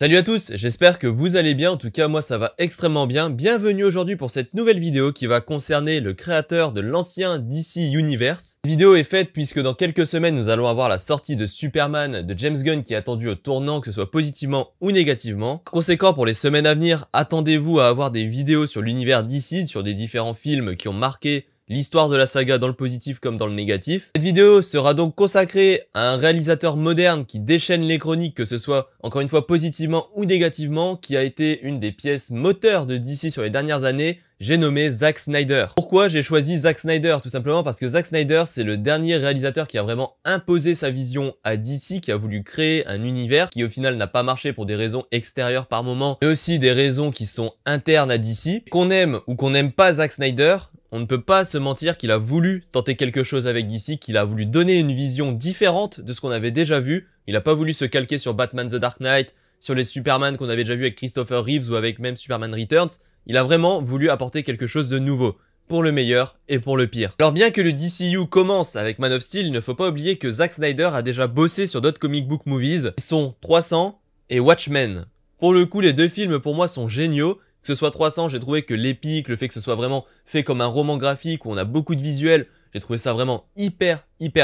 Salut à tous, j'espère que vous allez bien, en tout cas moi ça va extrêmement bien. Bienvenue aujourd'hui pour cette nouvelle vidéo qui va concerner le créateur de l'ancien DC Universe. Cette vidéo est faite puisque dans quelques semaines nous allons avoir la sortie de Superman de James Gunn qui est attendue au tournant, que ce soit positivement ou négativement. Par conséquent, pour les semaines à venir, attendez-vous à avoir des vidéos sur l'univers DC, sur des différents films qui ont marqué l'histoire de la saga dans le positif comme dans le négatif. Cette vidéo sera donc consacrée à un réalisateur moderne qui déchaîne les chroniques, que ce soit encore une fois positivement ou négativement, qui a été une des pièces moteurs de DC sur les dernières années. J'ai nommé Zack Snyder. Pourquoi j'ai choisi Zack Snyder? Tout simplement parce que Zack Snyder, c'est le dernier réalisateur qui a vraiment imposé sa vision à DC, qui a voulu créer un univers qui au final n'a pas marché pour des raisons extérieures par moment, mais aussi des raisons qui sont internes à DC. Qu'on aime ou qu'on n'aime pas Zack Snyder, on ne peut pas se mentir qu'il a voulu tenter quelque chose avec DC, qu'il a voulu donner une vision différente de ce qu'on avait déjà vu. Il n'a pas voulu se calquer sur Batman The Dark Knight, sur les Superman qu'on avait déjà vu avec Christopher Reeves ou avec même Superman Returns. Il a vraiment voulu apporter quelque chose de nouveau, pour le meilleur et pour le pire. Alors bien que le DCU commence avec Man of Steel, il ne faut pas oublier que Zack Snyder a déjà bossé sur d'autres comic book movies, qui sont 300 et Watchmen. Pour le coup, les deux films pour moi sont géniaux. Que ce soit 300, j'ai trouvé que l'épique, le fait que ce soit vraiment fait comme un roman graphique où on a beaucoup de visuels, j'ai trouvé ça vraiment hyper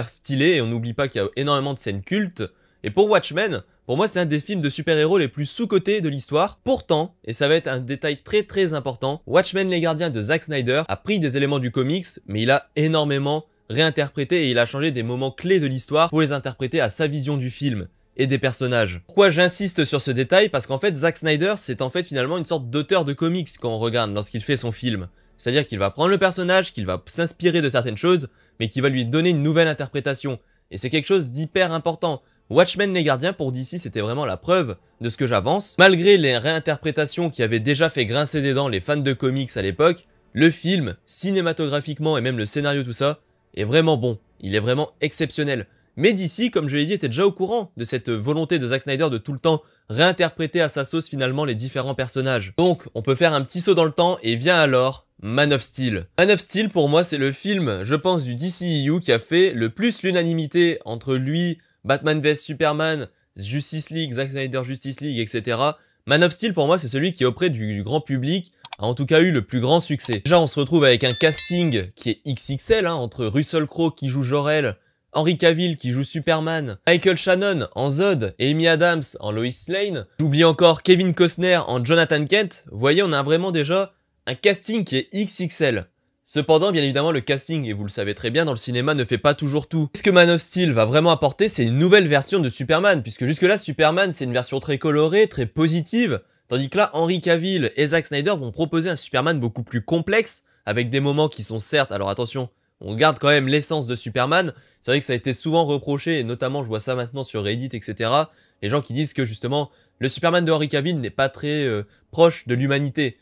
stylé, et on n'oublie pas qu'il y a énormément de scènes cultes. Et pour Watchmen, pour moi c'est un des films de super-héros les plus sous-cotés de l'histoire. Pourtant, et ça va être un détail très important, Watchmen les Gardiens de Zack Snyder a pris des éléments du comics, mais il a énormément réinterprété et il a changé des moments clés de l'histoire pour les interpréter à sa vision du film et des personnages. Pourquoi j'insiste sur ce détail? Parce qu'en fait, Zack Snyder, c'est en fait finalement une sorte d'auteur de comics quand on regarde lorsqu'il fait son film. C'est-à-dire qu'il va prendre le personnage, qu'il va s'inspirer de certaines choses, mais qu'il va lui donner une nouvelle interprétation. Et c'est quelque chose d'hyper important. Watchmen les Gardiens pour DC, c'était vraiment la preuve de ce que j'avance. Malgré les réinterprétations qui avaient déjà fait grincer des dents les fans de comics à l'époque, le film, cinématographiquement et même le scénario, tout ça, est vraiment bon. Il est vraiment exceptionnel. Mais DC, comme je l'ai dit, était déjà au courant de cette volonté de Zack Snyder de tout le temps réinterpréter à sa sauce finalement les différents personnages. Donc, on peut faire un petit saut dans le temps et vient alors Man of Steel. Man of Steel, pour moi, c'est le film, je pense, du DCEU qui a fait le plus l'unanimité entre lui, Batman vs Superman, Justice League, Zack Snyder Justice League, etc. Man of Steel, pour moi, c'est celui qui, auprès du grand public, a en tout cas eu le plus grand succès. Déjà, on se retrouve avec un casting qui est XXL, entre Russell Crowe qui joue Jor-El, Henry Cavill qui joue Superman, Michael Shannon en Zod et Amy Adams en Lois Lane. J'oublie encore Kevin Costner en Jonathan Kent. Vous voyez, on a vraiment déjà un casting qui est XXL. Cependant, bien évidemment, le casting, et vous le savez très bien, dans le cinéma ne fait pas toujours tout. Ce que Man of Steel va vraiment apporter, c'est une nouvelle version de Superman, puisque jusque-là, Superman, c'est une version très colorée, très positive, tandis que là, Henry Cavill et Zack Snyder vont proposer un Superman beaucoup plus complexe, avec des moments qui sont certes, alors attention, on garde quand même l'essence de Superman. C'est vrai que ça a été souvent reproché, et notamment je vois ça maintenant sur Reddit, etc. Les gens qui disent que justement, le Superman de Henry Cavill n'est pas très proche de l'humanité.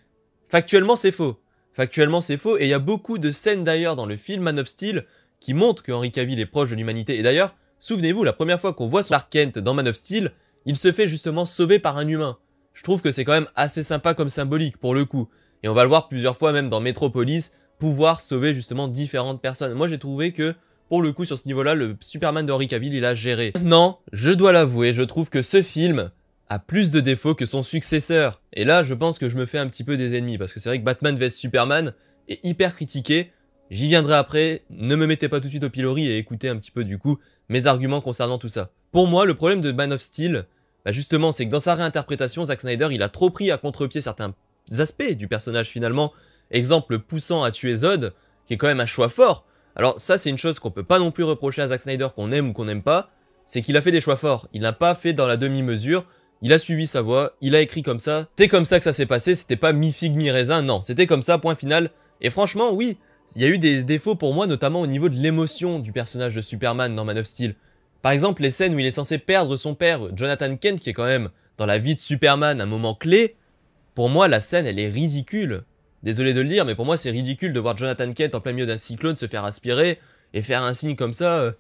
Factuellement, c'est faux. Factuellement, c'est faux, et il y a beaucoup de scènes d'ailleurs dans le film Man of Steel qui montrent que Henry Cavill est proche de l'humanité. Et d'ailleurs, souvenez-vous, la première fois qu'on voit Clark Kent dans Man of Steel, il se fait justement sauver par un humain. Je trouve que c'est quand même assez sympa comme symbolique pour le coup. Et on va le voir plusieurs fois même dans Metropolis, pouvoir sauver justement différentes personnes. Moi j'ai trouvé que pour le coup sur ce niveau-là, le Superman de Henry Cavill il a géré. Maintenant, je dois l'avouer, je trouve que ce film a plus de défauts que son successeur. Et là je pense que je me fais un petit peu des ennemis, parce que c'est vrai que Batman vs Superman est hyper critiqué. J'y viendrai après, ne me mettez pas tout de suite au pilori et écoutez un petit peu du coup mes arguments concernant tout ça. Pour moi, le problème de Man of Steel, justement, c'est que dans sa réinterprétation, Zack Snyder il a trop pris à contre-pied certains aspects du personnage finalement. Exemple poussant à tuer Zod, qui est quand même un choix fort. Alors ça c'est une chose qu'on peut pas non plus reprocher à Zack Snyder, qu'on aime ou qu'on n'aime pas, c'est qu'il a fait des choix forts. Il n'a pas fait dans la demi-mesure, il a suivi sa voie, il a écrit comme ça. C'est comme ça que ça s'est passé, c'était pas mi-figue mi-raisin, non, c'était comme ça, point final. Et franchement, oui, il y a eu des défauts pour moi, notamment au niveau de l'émotion du personnage de Superman dans Man of Steel. Par exemple, les scènes où il est censé perdre son père, Jonathan Kent, qui est quand même dans la vie de Superman un moment clé, pour moi la scène elle est ridicule. Désolé de le dire, mais pour moi c'est ridicule de voir Jonathan Kent en plein milieu d'un cyclone se faire aspirer et faire un signe comme ça.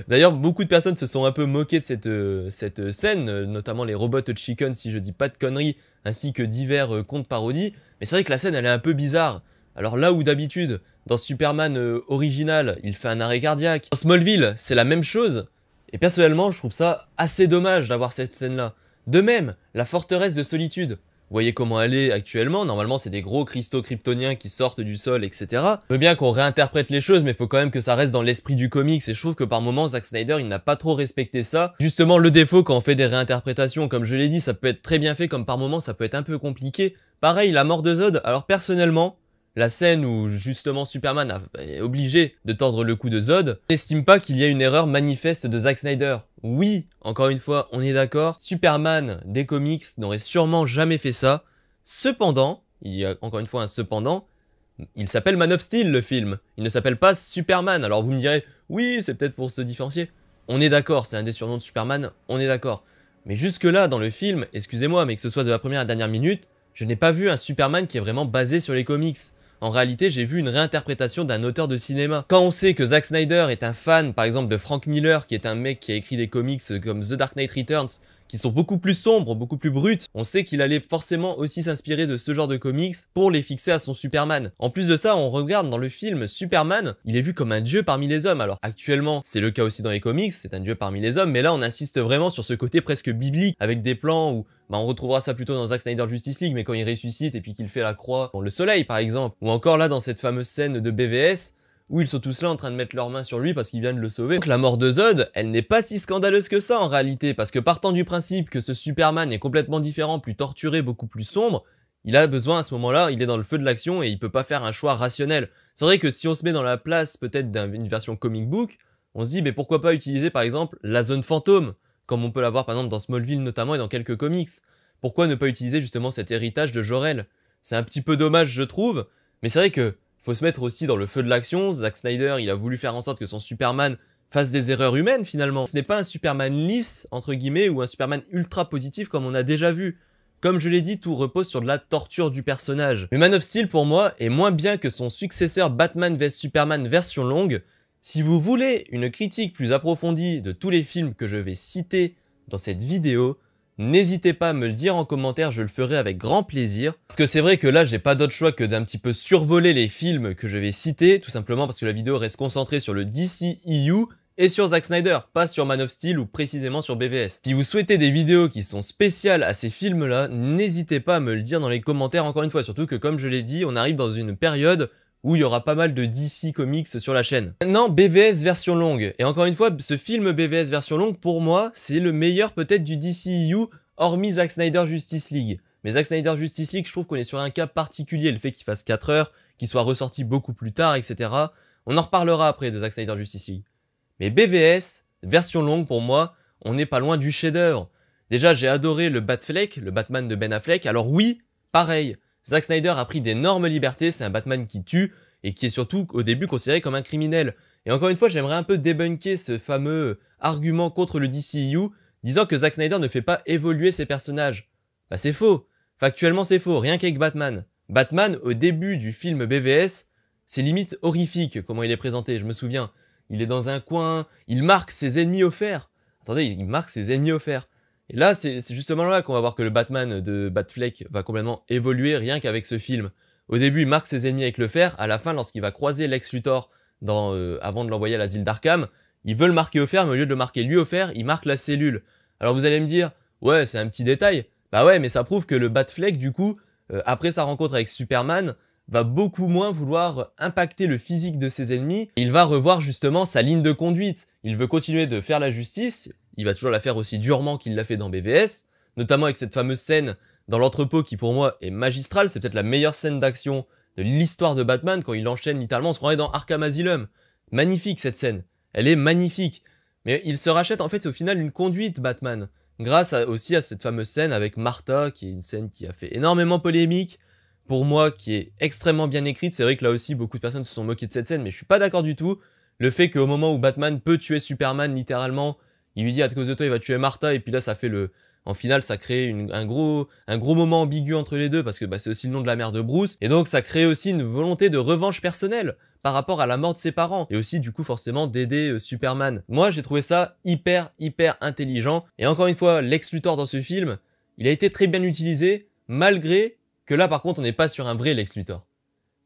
D'ailleurs, beaucoup de personnes se sont un peu moquées de cette scène, notamment les Robots Chicken, si je dis pas de conneries, ainsi que divers contes parodies. Mais c'est vrai que la scène elle est un peu bizarre. Alors là où d'habitude, dans Superman original, il fait un arrêt cardiaque, dans Smallville, c'est la même chose. Et personnellement, je trouve ça assez dommage d'avoir cette scène-là. De même, la forteresse de solitude. Vous voyez comment elle est actuellement, normalement c'est des gros cristaux kryptoniens qui sortent du sol, etc. Je veux bien qu'on réinterprète les choses, mais il faut quand même que ça reste dans l'esprit du comics, et je trouve que par moments, Zack Snyder, il n'a pas trop respecté ça. Justement, le défaut quand on fait des réinterprétations, comme je l'ai dit, ça peut être très bien fait, comme par moments, ça peut être un peu compliqué. Pareil, la mort de Zod, alors personnellement, la scène où justement Superman est obligé de tordre le cou de Zod, n'estime pas qu'il y a une erreur manifeste de Zack Snyder. Oui, encore une fois, on est d'accord, Superman des comics n'aurait sûrement jamais fait ça. Cependant, il y a encore une fois un cependant, il s'appelle Man of Steel le film, il ne s'appelle pas Superman. Alors vous me direz, oui, c'est peut-être pour se différencier. On est d'accord, c'est un des surnoms de Superman, on est d'accord. Mais jusque là, dans le film, excusez-moi, mais que ce soit de la première à la dernière minute, je n'ai pas vu un Superman qui est vraiment basé sur les comics. En réalité, j'ai vu une réinterprétation d'un auteur de cinéma. Quand on sait que Zack Snyder est un fan, par exemple, de Frank Miller, qui est un mec qui a écrit des comics comme The Dark Knight Returns, qui sont beaucoup plus sombres, beaucoup plus bruts, on sait qu'il allait forcément aussi s'inspirer de ce genre de comics pour les fixer à son Superman. En plus de ça, on regarde dans le film Superman, il est vu comme un dieu parmi les hommes. Alors actuellement, c'est le cas aussi dans les comics, c'est un dieu parmi les hommes, mais là on insiste vraiment sur ce côté presque biblique, avec des plans où on retrouvera ça plutôt dans Zack Snyder Justice League, mais quand il ressuscite et puis qu'il fait la croix dans le soleil par exemple, ou encore là dans cette fameuse scène de BVS, où ils sont tous là en train de mettre leurs mains sur lui parce qu'il vient de le sauver. Donc la mort de Zod, elle n'est pas si scandaleuse que ça en réalité, parce que partant du principe que ce Superman est complètement différent, plus torturé, beaucoup plus sombre, il a besoin à ce moment-là, il est dans le feu de l'action et il peut pas faire un choix rationnel. C'est vrai que si on se met dans la place peut-être d'une version comic book, on se dit mais pourquoi pas utiliser par exemple la zone fantôme, comme on peut l'avoir par exemple dans Smallville notamment et dans quelques comics. Pourquoi ne pas utiliser justement cet héritage de Jor-El? C'est un petit peu dommage je trouve, mais c'est vrai que faut se mettre aussi dans le feu de l'action. Zack Snyder, il a voulu faire en sorte que son Superman fasse des erreurs humaines finalement. Ce n'est pas un Superman lisse, entre guillemets, ou un Superman ultra positif comme on a déjà vu. Comme je l'ai dit, tout repose sur de la torture du personnage. Mais Man of Steel, pour moi, est moins bien que son successeur Batman vs Superman version longue. Si vous voulez une critique plus approfondie de tous les films que je vais citer dans cette vidéo, n'hésitez pas à me le dire en commentaire, je le ferai avec grand plaisir. Parce que c'est vrai que là, j'ai pas d'autre choix que d'un petit peu survoler les films que je vais citer, tout simplement parce que la vidéo reste concentrée sur le DCEU et sur Zack Snyder, pas sur Man of Steel ou précisément sur BVS. Si vous souhaitez des vidéos qui sont spéciales à ces films-là, n'hésitez pas à me le dire dans les commentaires encore une fois, surtout que comme je l'ai dit, on arrive dans une période où il y aura pas mal de DC Comics sur la chaîne. Maintenant, BVS version longue. Et encore une fois, ce film BVS version longue, pour moi, c'est le meilleur peut-être du DCEU, hormis Zack Snyder Justice League. Mais Zack Snyder Justice League, je trouve qu'on est sur un cas particulier, le fait qu'il fasse 4 heures, qu'il soit ressorti beaucoup plus tard, etc. On en reparlera après de Zack Snyder Justice League. Mais BVS, version longue pour moi, on n'est pas loin du chef-d'œuvre. Déjà, j'ai adoré le Batfleck, le Batman de Ben Affleck. Alors oui, pareil, Zack Snyder a pris d'énormes libertés, c'est un Batman qui tue et qui est surtout au début considéré comme un criminel. Et encore une fois, j'aimerais un peu débunker ce fameux argument contre le DCEU, disant que Zack Snyder ne fait pas évoluer ses personnages. Bah c'est faux, factuellement c'est faux, rien qu'avec Batman. Batman, au début du film BVS, c'est limite horrifique comment il est présenté, je me souviens. Il est dans un coin, il marque ses ennemis au fer. Attendez, il marque ses ennemis au fer. Et là, c'est justement là qu'on va voir que le Batman de Batfleck va complètement évoluer rien qu'avec ce film. Au début, il marque ses ennemis avec le fer. À la fin, lorsqu'il va croiser Lex Luthor avant de l'envoyer à l'asile d'Arkham, il veut le marquer au fer, mais au lieu de le marquer lui au fer, il marque la cellule. Alors vous allez me dire, ouais, c'est un petit détail. Bah ouais, mais ça prouve que le Batfleck, du coup, après sa rencontre avec Superman, va beaucoup moins vouloir impacter le physique de ses ennemis. Il va revoir justement sa ligne de conduite. Il veut continuer de faire la justice. Il va toujours la faire aussi durement qu'il l'a fait dans BVS, notamment avec cette fameuse scène dans l'entrepôt qui pour moi est magistrale. C'est peut-être la meilleure scène d'action de l'histoire de Batman quand il enchaîne littéralement, on se croirait dans Arkham Asylum. Magnifique cette scène, elle est magnifique. Mais il se rachète en fait au final une conduite Batman, grâce aussi à cette fameuse scène avec Martha, qui est une scène qui a fait énormément polémique, pour moi qui est extrêmement bien écrite. C'est vrai que là aussi beaucoup de personnes se sont moquées de cette scène, mais je suis pas d'accord du tout. Le fait qu'au moment où Batman peut tuer Superman littéralement, il lui dit à cause de toi il va tuer Martha, et puis là ça fait en finale ça crée un gros moment ambigu entre les deux, parce que c'est aussi le nom de la mère de Bruce, et donc ça crée aussi une volonté de revanche personnelle par rapport à la mort de ses parents, et aussi du coup forcément d'aider Superman. Moi j'ai trouvé ça hyper intelligent, et encore une fois Lex Luthor dans ce film, il a été très bien utilisé, malgré que là par contre on n'est pas sur un vrai Lex Luthor.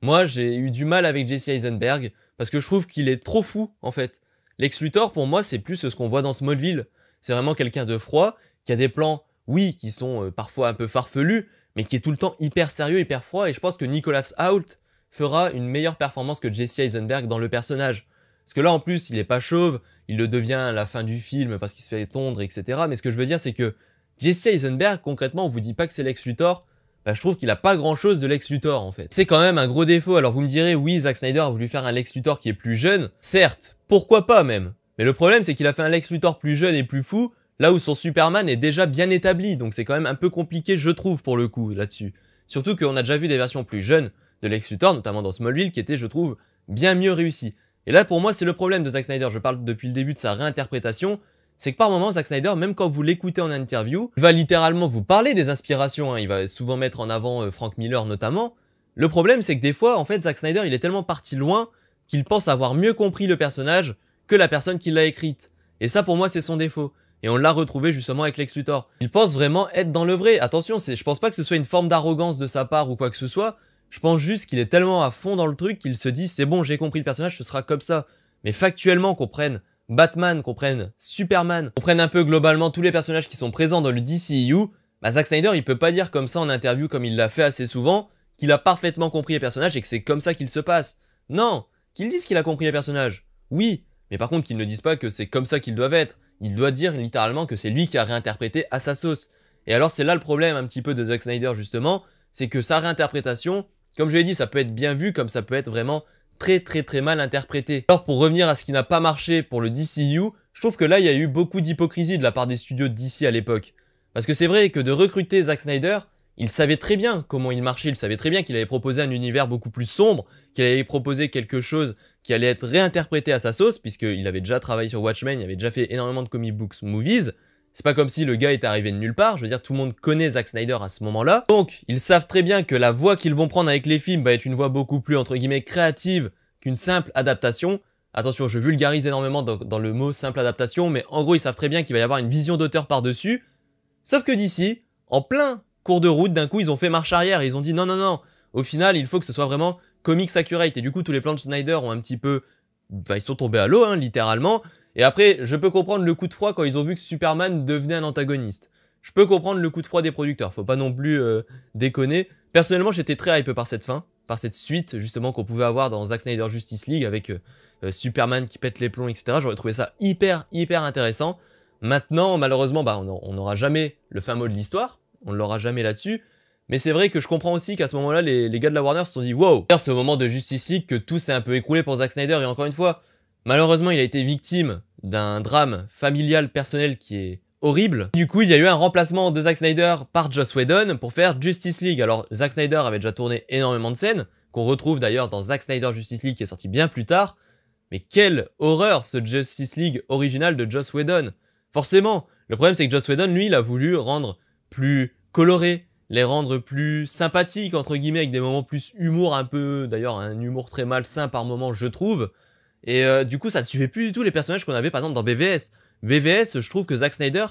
Moi j'ai eu du mal avec Jesse Eisenberg, parce que je trouve qu'il est trop fou en fait. Lex Luthor, pour moi, c'est plus ce qu'on voit dans Smallville. C'est vraiment quelqu'un de froid, qui a des plans oui, qui sont parfois un peu farfelus, mais qui est tout le temps hyper sérieux, hyper froid, et je pense que Nicholas Hoult fera une meilleure performance que Jesse Eisenberg dans le personnage. Parce que là, en plus, il est pas chauve, il le devient à la fin du film parce qu'il se fait tondre, etc. Mais ce que je veux dire, c'est que Jesse Eisenberg, concrètement, on vous dit pas que c'est Lex Luthor, bah, je trouve qu'il a pas grand chose de Lex Luthor, en fait. C'est quand même un gros défaut. Alors vous me direz, oui, Zack Snyder a voulu faire un Lex Luthor qui est plus jeune. Certes, pourquoi pas même. Mais le problème, c'est qu'il a fait un Lex Luthor plus jeune et plus fou, là où son Superman est déjà bien établi. Donc c'est quand même un peu compliqué, je trouve, pour le coup, là-dessus. Surtout qu'on a déjà vu des versions plus jeunes de Lex Luthor, notamment dans Smallville, qui étaient, je trouve, bien mieux réussies. Et là, pour moi, c'est le problème de Zack Snyder. Je parle depuis le début de sa réinterprétation. C'est que par moments, Zack Snyder, même quand vous l'écoutez en interview, il va littéralement vous parler des inspirations. Il va souvent mettre en avant Frank Miller notamment. Le problème, c'est que des fois, en fait, Zack Snyder, il est tellement parti loin qu'il pense avoir mieux compris le personnage que la personne qui l'a écrite. Et ça, pour moi, c'est son défaut. Et on l'a retrouvé justement avec Lex Luthor. Il pense vraiment être dans le vrai. Attention, je pense pas que ce soit une forme d'arrogance de sa part ou quoi que ce soit. Je pense juste qu'il est tellement à fond dans le truc qu'il se dit c'est bon, j'ai compris le personnage, ce sera comme ça. Mais factuellement, qu'on prenne Batman, qu'on prenne Superman, qu'on prenne un peu globalement tous les personnages qui sont présents dans le DCEU, bah Zack Snyder il peut pas dire comme ça en interview comme il l'a fait assez souvent, qu'il a parfaitement compris les personnages et que c'est comme ça qu'il se passe. Non, qu'il dise qu'il a compris les personnages, oui, mais par contre qu'il ne dise pas que c'est comme ça qu'ils doivent être. Il doit dire littéralement que c'est lui qui a réinterprété à sa sauce. Et alors c'est là le problème un petit peu de Zack Snyder justement, c'est que sa réinterprétation, comme je l'ai dit, ça peut être bien vu comme ça peut être vraiment très mal interprété. Alors pour revenir à ce qui n'a pas marché pour le DCU, je trouve que là il y a eu beaucoup d'hypocrisie de la part des studios de DC à l'époque. Parce que c'est vrai que de recruter Zack Snyder, il savait très bien comment il marchait, il savait très bien qu'il avait proposé un univers beaucoup plus sombre, qu'il avait proposé quelque chose qui allait être réinterprété à sa sauce, puisqu'il avait déjà travaillé sur Watchmen, il avait déjà fait énormément de comic books movies. C'est pas comme si le gars était arrivé de nulle part, je veux dire tout le monde connaît Zack Snyder à ce moment-là. Donc ils savent très bien que la voie qu'ils vont prendre avec les films va être une voie beaucoup plus entre guillemets créative qu'une simple adaptation. Attention, je vulgarise énormément dans le mot simple adaptation, mais en gros ils savent très bien qu'il va y avoir une vision d'auteur par-dessus. Sauf que d'ici, en plein cours de route, d'un coup ils ont fait marche arrière et ils ont dit non, au final il faut que ce soit vraiment comics accurate. Et du coup tous les plans de Snyder ont un petit peu... Bah, ils sont tombés à l'eau, hein, littéralement. Et après, je peux comprendre le coup de froid quand ils ont vu que Superman devenait un antagoniste. Je peux comprendre le coup de froid des producteurs, faut pas non plus déconner. Personnellement, j'étais très hype par cette fin, par cette suite justement qu'on pouvait avoir dans Zack Snyder Justice League avec Superman qui pète les plombs, etc. J'aurais trouvé ça hyper intéressant. Maintenant, malheureusement, bah, on n'aura jamais le fin mot de l'histoire, on l'aura jamais là-dessus. Mais c'est vrai que je comprends aussi qu'à ce moment-là, les gars de la Warner se sont dit « Wow !» D'ailleurs, c'est au moment de Justice League que tout s'est un peu écroulé pour Zack Snyder, et encore une fois, malheureusement, il a été victime d'un drame familial personnel qui est horrible. Du coup, il y a eu un remplacement de Zack Snyder par Joss Whedon pour faire Justice League. Alors, Zack Snyder avait déjà tourné énormément de scènes, qu'on retrouve d'ailleurs dans Zack Snyder Justice League qui est sorti bien plus tard. Mais quelle horreur ce Justice League original de Joss Whedon. Forcément, le problème c'est que Joss Whedon, lui, il a voulu rendre plus coloré, les rendre plus sympathiques, entre guillemets, avec des moments plus humour un peu, d'ailleurs un humour très malsain par moment, je trouve. Et du coup, ça ne suivait plus du tout les personnages qu'on avait par exemple dans BVS. BVS, je trouve que Zack Snyder,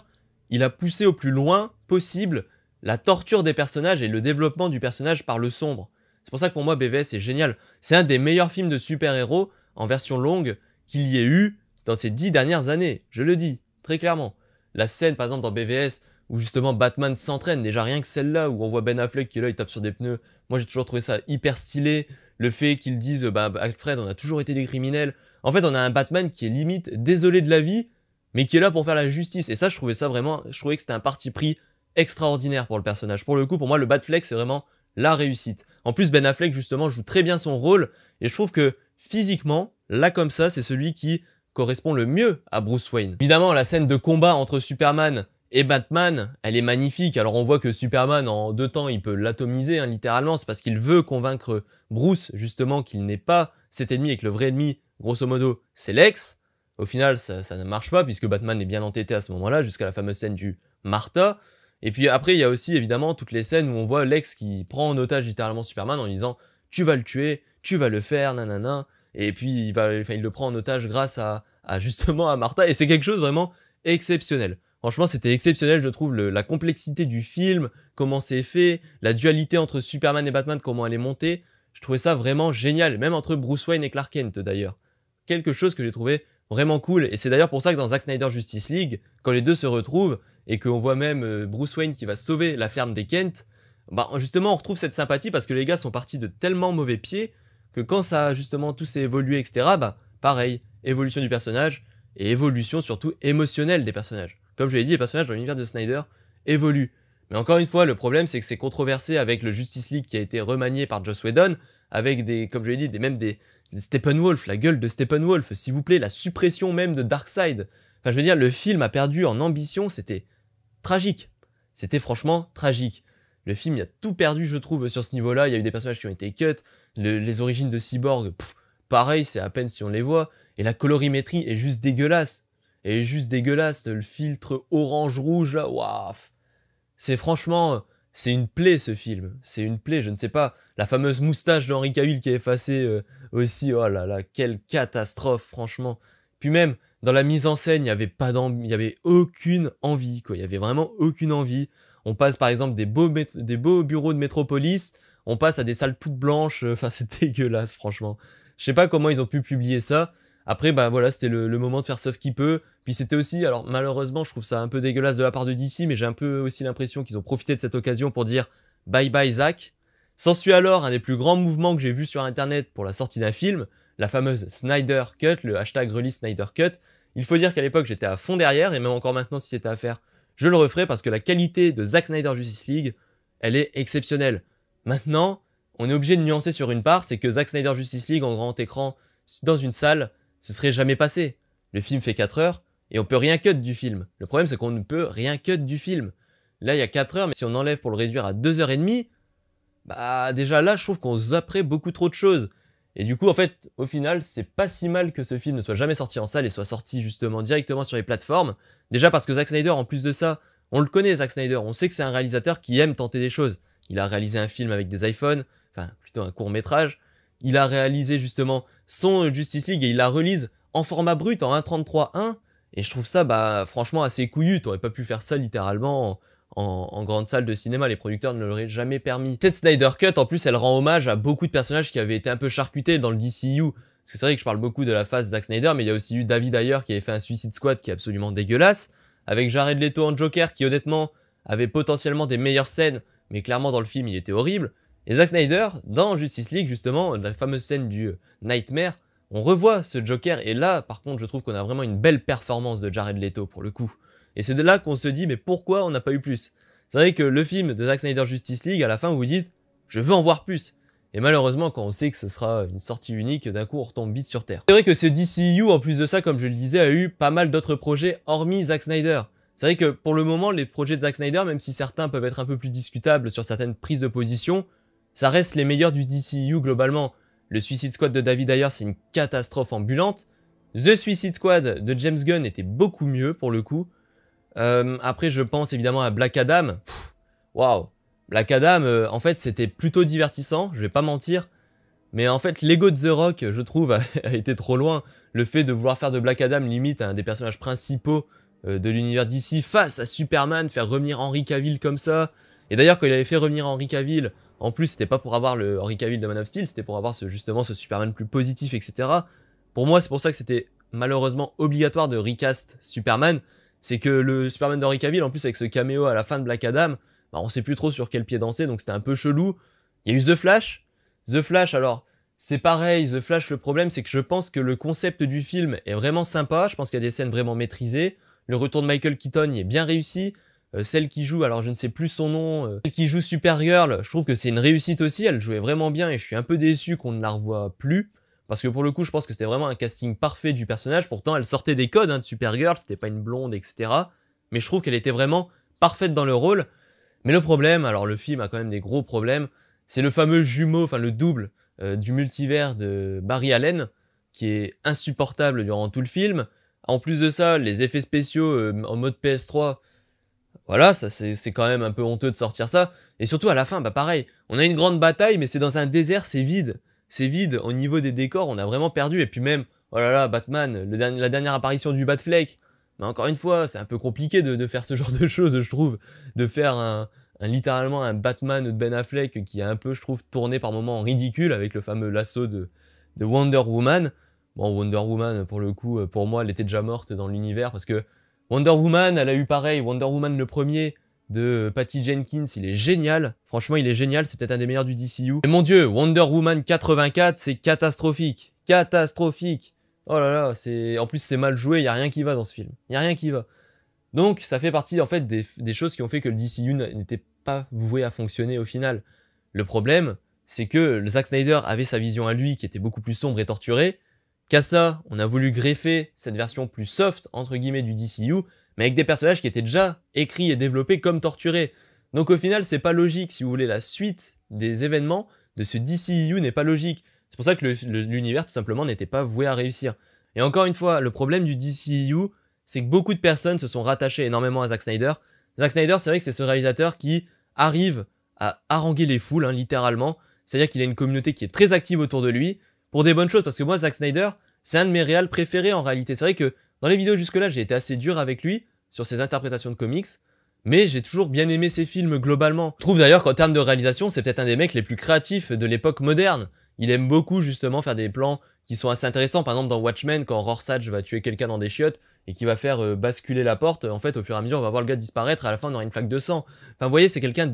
il a poussé au plus loin possible la torture des personnages et le développement du personnage par le sombre. C'est pour ça que pour moi, BVS est génial. C'est un des meilleurs films de super-héros en version longue qu'il y ait eu dans ces 10 dernières années. Je le dis, très clairement. La scène, par exemple, dans BVS, où justement Batman s'entraîne, déjà rien que celle-là, où on voit Ben Affleck qui est là, il tape sur des pneus. Moi, j'ai toujours trouvé ça hyper stylé. Le fait qu'ils disent, bah, Alfred, on a toujours été des criminels. En fait, on a un Batman qui est limite désolé de la vie, mais qui est là pour faire la justice. Et ça, je trouvais ça vraiment, je trouvais que c'était un parti pris extraordinaire pour le personnage. Pour le coup, pour moi, le Batfleck, c'est vraiment la réussite. En plus, Ben Affleck, justement, joue très bien son rôle, et je trouve que physiquement, là comme ça, c'est celui qui correspond le mieux à Bruce Wayne. Évidemment, la scène de combat entre Superman et Batman, elle est magnifique. Alors on voit que Superman, en 2 temps, il peut l'atomiser, hein, littéralement. C'est parce qu'il veut convaincre Bruce, justement, qu'il n'est pas cet ennemi et que le vrai ennemi, grosso modo, c'est Lex. Au final, ça ne marche pas, puisque Batman est bien entêté à ce moment-là, jusqu'à la fameuse scène du Martha. Et puis après, il y a aussi, évidemment, toutes les scènes où on voit Lex qui prend en otage littéralement Superman en disant « Tu vas le tuer, tu vas le faire, nanana ». Et puis, il le prend en otage grâce à justement à Martha. Et c'est quelque chose vraiment exceptionnel. Franchement, c'était exceptionnel, je trouve, la complexité du film, comment c'est fait, la dualité entre Superman et Batman, comment elle est montée. Je trouvais ça vraiment génial, même entre Bruce Wayne et Clark Kent d'ailleurs. Quelque chose que j'ai trouvé vraiment cool, et c'est d'ailleurs pour ça que dans Zack Snyder Justice League, quand les deux se retrouvent, et qu'on voit même Bruce Wayne qui va sauver la ferme des Kent, bah justement on retrouve cette sympathie parce que les gars sont partis de tellement mauvais pieds que quand ça justement tout s'est évolué, etc., bah pareil, évolution du personnage et évolution surtout émotionnelle des personnages. Comme je l'ai dit, les personnages dans l'univers de Snyder évoluent. Mais encore une fois, le problème c'est que c'est controversé avec le Justice League qui a été remanié par Joss Whedon, avec des, comme je l'ai dit, même des Steppenwolf, la gueule de Steppenwolf, s'il vous plaît, la suppression même de Darkseid. Enfin je veux dire, le film a perdu en ambition, c'était tragique. C'était franchement tragique. Le film, il a tout perdu, je trouve, sur ce niveau-là. Il y a eu des personnages qui ont été cut. Les origines de Cyborg, pareil, c'est à peine si on les voit. Et la colorimétrie est juste dégueulasse. Elle est juste dégueulasse. Le filtre orange-rouge, là, waouh. C'est franchement, c'est une plaie, ce film. C'est une plaie, je ne sais pas. La fameuse moustache d'Henry Cavill qui est effacée aussi. Oh là là, quelle catastrophe, franchement. Puis même, dans la mise en scène, il y avait aucune envie, quoi. Il y avait vraiment aucune envie. On passe par exemple des beaux bureaux de métropolis, on passe à des salles toutes blanches, enfin c'est dégueulasse franchement. Je sais pas comment ils ont pu publier ça. Après bah voilà, c'était le moment de faire sauf qui peut. Puis c'était aussi, alors malheureusement je trouve ça un peu dégueulasse de la part de DC, mais j'ai un peu aussi l'impression qu'ils ont profité de cette occasion pour dire bye bye Zack. S'ensuit alors un des plus grands mouvements que j'ai vu sur internet pour la sortie d'un film, la fameuse Snyder Cut, le hashtag release Snyder Cut. Il faut dire qu'à l'époque j'étais à fond derrière, et même encore maintenant si c'était à faire, je le referai parce que la qualité de Zack Snyder Justice League, elle est exceptionnelle. Maintenant, on est obligé de nuancer sur une part, c'est que Zack Snyder Justice League en grand écran, dans une salle, ce serait jamais passé. Le film fait 4 heures, et on peut rien cut du film. Le problème c'est qu'on ne peut rien cut du film. Là il y a 4 heures, mais si on enlève pour le réduire à 2h30, bah déjà là je trouve qu'on zapperait beaucoup trop de choses. Et du coup en fait, au final, c'est pas si mal que ce film ne soit jamais sorti en salle et soit sorti justement directement sur les plateformes. Déjà parce que Zack Snyder, en plus de ça, on le connaît Zack Snyder, on sait que c'est un réalisateur qui aime tenter des choses. Il a réalisé un film avec des iPhones, enfin plutôt un court métrage. Il a réalisé justement son Justice League et il la relise en format brut en 1.33.1. Et je trouve ça bah franchement assez couillu, t'aurais pas pu faire ça littéralement en grande salle de cinéma, les producteurs ne l'auraient jamais permis. Cette Snyder Cut en plus elle rend hommage à beaucoup de personnages qui avaient été un peu charcutés dans le DCU. Parce que c'est vrai que je parle beaucoup de la phase Zack Snyder, mais il y a aussi eu David Ayer qui avait fait un Suicide Squad qui est absolument dégueulasse, avec Jared Leto en Joker qui honnêtement avait potentiellement des meilleures scènes, mais clairement dans le film il était horrible. Et Zack Snyder, dans Justice League justement, la fameuse scène du Nightmare, on revoit ce Joker, et là par contre je trouve qu'on a vraiment une belle performance de Jared Leto pour le coup. Et c'est de là qu'on se dit mais pourquoi on n'a pas eu plus? C'est vrai que le film de Zack Snyder Justice League, à la fin vous vous dites je veux en voir plus. Et malheureusement, quand on sait que ce sera une sortie unique, d'un coup on retombe vite sur terre. C'est vrai que ce DCU, en plus de ça, comme je le disais, a eu pas mal d'autres projets hormis Zack Snyder. C'est vrai que pour le moment, les projets de Zack Snyder, même si certains peuvent être un peu plus discutables sur certaines prises de position, ça reste les meilleurs du DCU globalement. Le Suicide Squad de David Ayer, c'est une catastrophe ambulante. The Suicide Squad de James Gunn était beaucoup mieux pour le coup. Après, je pense évidemment à Black Adam. Waouh! Black Adam, en fait, c'était plutôt divertissant, je vais pas mentir. Mais en fait, l'ego de The Rock, je trouve, a été trop loin. Le fait de vouloir faire de Black Adam limite un des personnages principaux de l'univers DC face à Superman, faire revenir Henry Cavill comme ça. Et d'ailleurs, quand il avait fait revenir Henry Cavill, en plus, c'était pas pour avoir le Henry Cavill de Man of Steel, c'était pour avoir justement ce Superman plus positif, etc. Pour moi, c'est pour ça que c'était malheureusement obligatoire de recast Superman. C'est que le Superman d'Henry Cavill, en plus avec ce caméo à la fin de Black Adam, bah, on sait plus trop sur quel pied danser, donc c'était un peu chelou. Il y a eu The Flash. The Flash, alors, c'est pareil, The Flash, le problème, c'est que je pense que le concept du film est vraiment sympa, je pense qu'il y a des scènes vraiment maîtrisées. Le retour de Michael Keaton y est bien réussi. Celle qui joue, alors je ne sais plus son nom, celle qui joue Supergirl, je trouve que c'est une réussite aussi, elle jouait vraiment bien et je suis un peu déçu qu'on ne la revoie plus. Parce que pour le coup, je pense que c'était vraiment un casting parfait du personnage, pourtant elle sortait des codes de Supergirl, c'était pas une blonde, etc. Mais je trouve qu'elle était vraiment parfaite dans le rôle. Mais le problème, alors le film a quand même des gros problèmes, c'est le fameux jumeau, enfin le double du multivers de Barry Allen, qui est insupportable durant tout le film. En plus de ça, les effets spéciaux en mode PS3, voilà, ça c'est quand même un peu honteux de sortir ça. Et surtout à la fin, bah pareil, on a une grande bataille, mais c'est dans un désert, c'est vide. C'est vide, au niveau des décors, on a vraiment perdu. Et puis même, oh là là, Batman, la dernière apparition du Batfleck, mais encore une fois, c'est un peu compliqué de faire ce genre de choses, je trouve. De faire littéralement un Batman de Ben Affleck qui est un peu, je trouve, tourné par moments en ridicule avec le fameux lasso de Wonder Woman. Bon, Wonder Woman, pour le coup, pour moi, elle était déjà morte dans l'univers parce que Wonder Woman, elle a eu pareil, Wonder Woman le premier de Patty Jenkins, il est génial. Franchement, il est génial, c'est peut-être un des meilleurs du DCU. Mais mon dieu, Wonder Woman 84, c'est catastrophique. Catastrophique. Oh là là, en plus c'est mal joué, il y a rien qui va dans ce film. Il y a rien qui va. Donc ça fait partie en fait des choses qui ont fait que le DCU n'était pas voué à fonctionner au final. Le problème, c'est que le Zack Snyder avait sa vision à lui qui était beaucoup plus sombre et torturée. Qu'à ça, on a voulu greffer cette version plus soft entre guillemets du DCU, mais avec des personnages qui étaient déjà écrits et développés comme torturés. Donc au final, c'est pas logique, si vous voulez, la suite des événements de ce DCU n'est pas logique. C'est pour ça que l'univers tout simplement n'était pas voué à réussir. Et encore une fois, le problème du DCU, c'est que beaucoup de personnes se sont rattachées énormément à Zack Snyder. Zack Snyder, c'est vrai que c'est ce réalisateur qui arrive à haranguer les foules, hein, littéralement. C'est-à-dire qu'il a une communauté qui est très active autour de lui, pour des bonnes choses, parce que moi, Zack Snyder, c'est un de mes réals préférés en réalité. C'est vrai que dans les vidéos jusque-là, j'ai été assez dur avec lui, sur ses interprétations de comics, mais j'ai toujours bien aimé ses films globalement. Je trouve d'ailleurs qu'en termes de réalisation, c'est peut-être un des mecs les plus créatifs de l'époque moderne. Il aime beaucoup justement faire des plans qui sont assez intéressants. Par exemple dans Watchmen, quand Rorschach va tuer quelqu'un dans des chiottes et qui va faire basculer la porte, en fait au fur et à mesure on va voir le gars disparaître et à la fin on aura une flaque de sang. Enfin vous voyez, c'est quelqu'un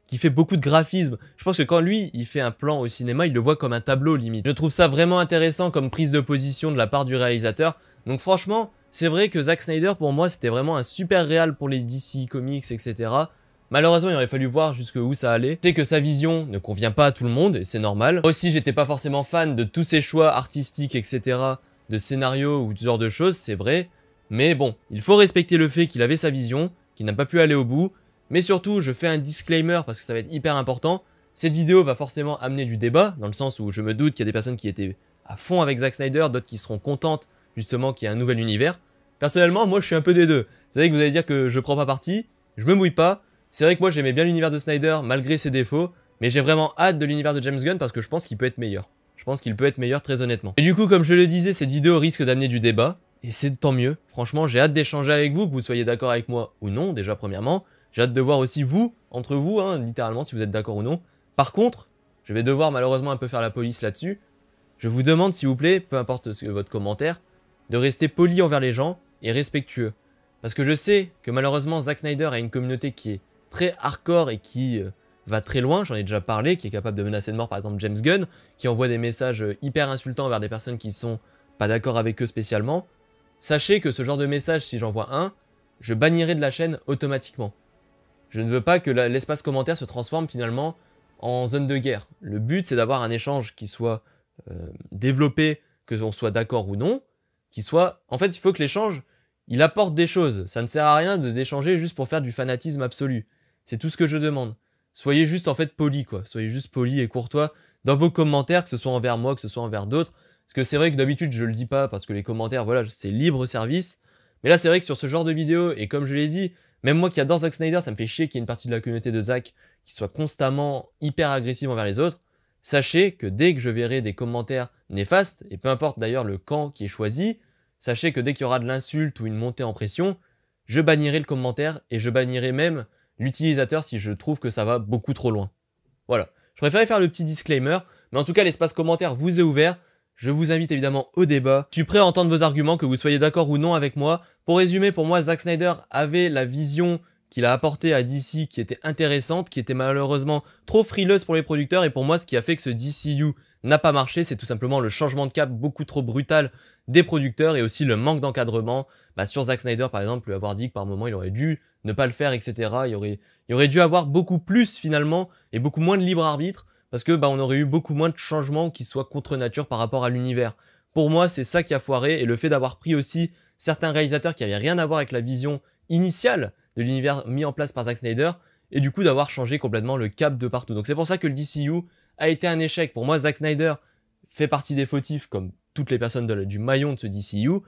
qui fait beaucoup de graphisme. Je pense que quand lui, il fait un plan au cinéma, il le voit comme un tableau limite. Je trouve ça vraiment intéressant comme prise de position de la part du réalisateur. Donc franchement, c'est vrai que Zack Snyder pour moi c'était vraiment un super réal pour les DC Comics, etc. Malheureusement, il aurait fallu voir jusqu'où ça allait. C'est que sa vision ne convient pas à tout le monde, et c'est normal. Moi aussi, j'étais pas forcément fan de tous ses choix artistiques, etc., de scénarios ou ce genre de choses, c'est vrai. Mais bon, il faut respecter le fait qu'il avait sa vision, qu'il n'a pas pu aller au bout. Mais surtout, je fais un disclaimer parce que ça va être hyper important. Cette vidéo va forcément amener du débat, dans le sens où je me doute qu'il y a des personnes qui étaient à fond avec Zack Snyder, d'autres qui seront contentes, justement, qu'il y ait un nouvel univers. Personnellement, moi, je suis un peu des deux. C'est vrai que vous allez dire que je prends pas parti, je me mouille pas. C'est vrai que moi j'aimais bien l'univers de Snyder malgré ses défauts, mais j'ai vraiment hâte de l'univers de James Gunn parce que je pense qu'il peut être meilleur. Je pense qu'il peut être meilleur très honnêtement. Et du coup, comme je le disais, cette vidéo risque d'amener du débat, et c'est tant mieux. Franchement, j'ai hâte d'échanger avec vous, que vous soyez d'accord avec moi ou non, déjà premièrement. J'ai hâte de voir aussi vous, entre vous, hein, littéralement, si vous êtes d'accord ou non. Par contre, je vais devoir malheureusement un peu faire la police là-dessus. Je vous demande s'il vous plaît, peu importe votre commentaire, de rester poli envers les gens et respectueux. Parce que je sais que malheureusement Zack Snyder a une communauté qui est très hardcore et qui va très loin, j'en ai déjà parlé, qui est capable de menacer de mort par exemple James Gunn, qui envoie des messages hyper insultants vers des personnes qui sont pas d'accord avec eux spécialement. Sachez que ce genre de message, si j'en vois un, je bannirai de la chaîne automatiquement. Je ne veux pas que l'espace commentaire se transforme finalement en zone de guerre. Le but c'est d'avoir un échange qui soit développé, que l'on soit d'accord ou non, qui soit... En fait il faut que l'échange, il apporte des choses. Ça ne sert à rien d'échanger juste pour faire du fanatisme absolu. C'est tout ce que je demande. Soyez juste en fait poli quoi. Soyez juste poli et courtois dans vos commentaires, que ce soit envers moi, que ce soit envers d'autres. Parce que c'est vrai que d'habitude je le dis pas parce que les commentaires, voilà, c'est libre service. Mais là c'est vrai que sur ce genre de vidéo, et comme je l'ai dit, même moi qui adore Zack Snyder, ça me fait chier qu'il y ait une partie de la communauté de Zack qui soit constamment hyper agressive envers les autres. Sachez que dès que je verrai des commentaires néfastes, et peu importe d'ailleurs le camp qui est choisi, sachez que dès qu'il y aura de l'insulte ou une montée en pression, je bannirai le commentaire et je bannirai même l'utilisateur si je trouve que ça va beaucoup trop loin. Voilà, je préférais faire le petit disclaimer, mais en tout cas l'espace commentaire vous est ouvert, je vous invite évidemment au débat. Je suis prêt à entendre vos arguments, que vous soyez d'accord ou non avec moi. Pour résumer, pour moi, Zack Snyder avait la vision qu'il a apportée à DC qui était intéressante, qui était malheureusement trop frileuse pour les producteurs, et pour moi ce qui a fait que ce DCU n'a pas marché, c'est tout simplement le changement de cap beaucoup trop brutal des producteurs et aussi le manque d'encadrement. Sur Zack Snyder par exemple, lui avoir dit que par moment il aurait dû ne pas le faire, etc. Il aurait dû avoir beaucoup plus finalement et beaucoup moins de libre arbitre parce que on aurait eu beaucoup moins de changements qui soient contre nature par rapport à l'univers. Pour moi c'est ça qui a foiré, et le fait d'avoir pris aussi certains réalisateurs qui avaient rien à voir avec la vision initiale de l'univers mis en place par Zack Snyder, et du coup d'avoir changé complètement le cap de partout. Donc c'est pour ça que le DCU a été un échec. Pour moi, Zack Snyder fait partie des fautifs comme toutes les personnes du maillon de ce DCU,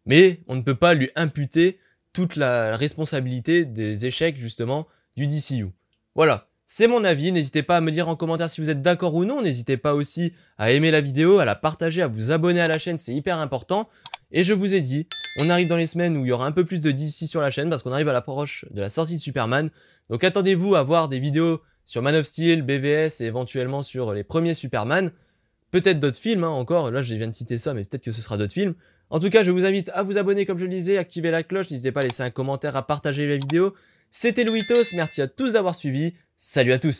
mais on ne peut pas lui imputer toute la responsabilité des échecs justement du DCU. Voilà, c'est mon avis, n'hésitez pas à me dire en commentaire si vous êtes d'accord ou non, n'hésitez pas aussi à aimer la vidéo, à la partager, à vous abonner à la chaîne, c'est hyper important. Et je vous ai dit, on arrive dans les semaines où il y aura un peu plus de DC sur la chaîne parce qu'on arrive à l'approche de la sortie de Superman. Donc attendez-vous à voir des vidéos sur Man of Steel, BVS et éventuellement sur les premiers Superman. Peut-être d'autres films encore, là je viens de citer ça mais peut-être que ce sera d'autres films. En tout cas, je vous invite à vous abonner comme je le disais, activer la cloche, n'hésitez pas à laisser un commentaire, à partager la vidéo. C'était Louitos, merci à tous d'avoir suivi, salut à tous.